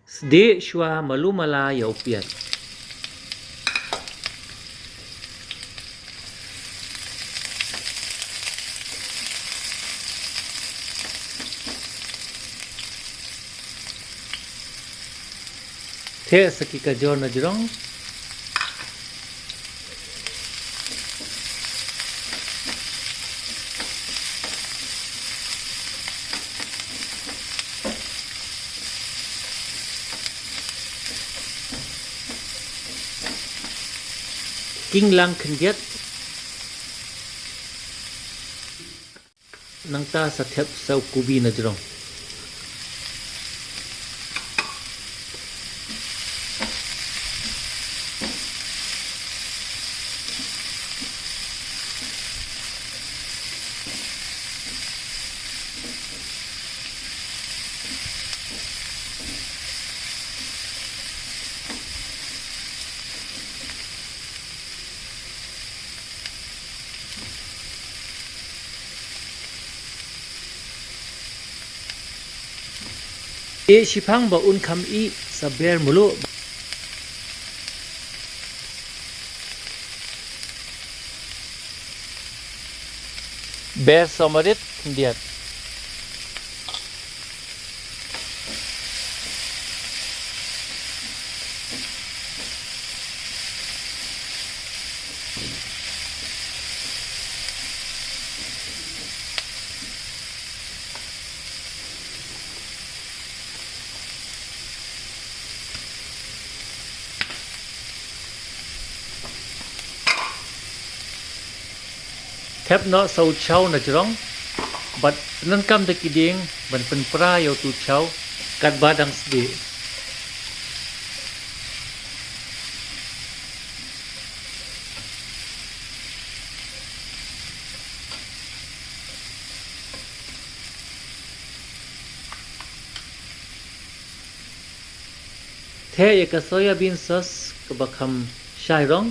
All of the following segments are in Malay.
Sdi shwa malu mala ya upiat. The sakika jor na jirong. King lang kendiat nang ta sa thep sa kubi na jirong. E sipang ba un kam I sa ber mulu. Ber somarit kendiat. Thep no sau chau na jirong. But nan kam de kiding ban pen pra yo tu chau kat badang sdi. The ka soybean sauce ka bakham shai rong.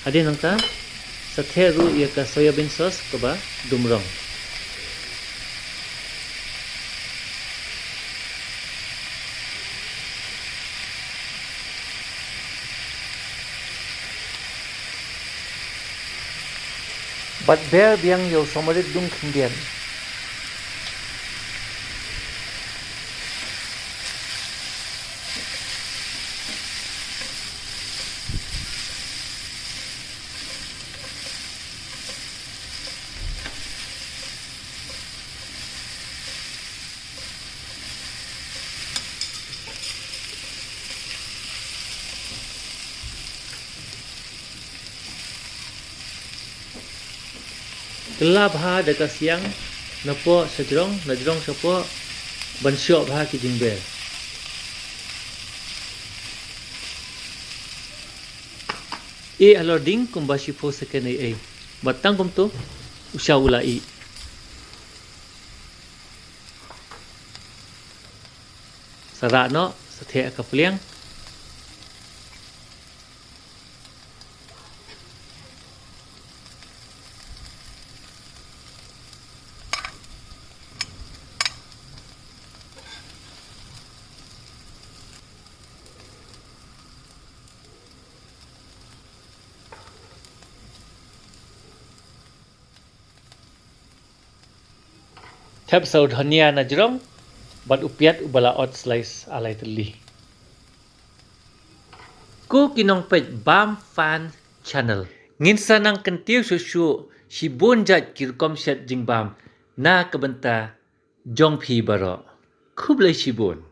Hadin nang ta sa theru ia ka soybean sauce ka ba dumrong. But ber biang yo somarit dung kendian. Kelab ha dekat siang napo sejrong najrong sapo ban syok ha ki jingbe. E alording kumba sipo second ai. Batang kum tu usah ulai. Sarak no sathe ka pliang. Thep sau dhania na jirong bat upiat ubala ot slice alai teli. Ku kinong pej Bam Fan Channel. Ngin sanang kentiu susu si bonjat kirkom set jing bam na kebenta jong phi baro. Kublai si bon.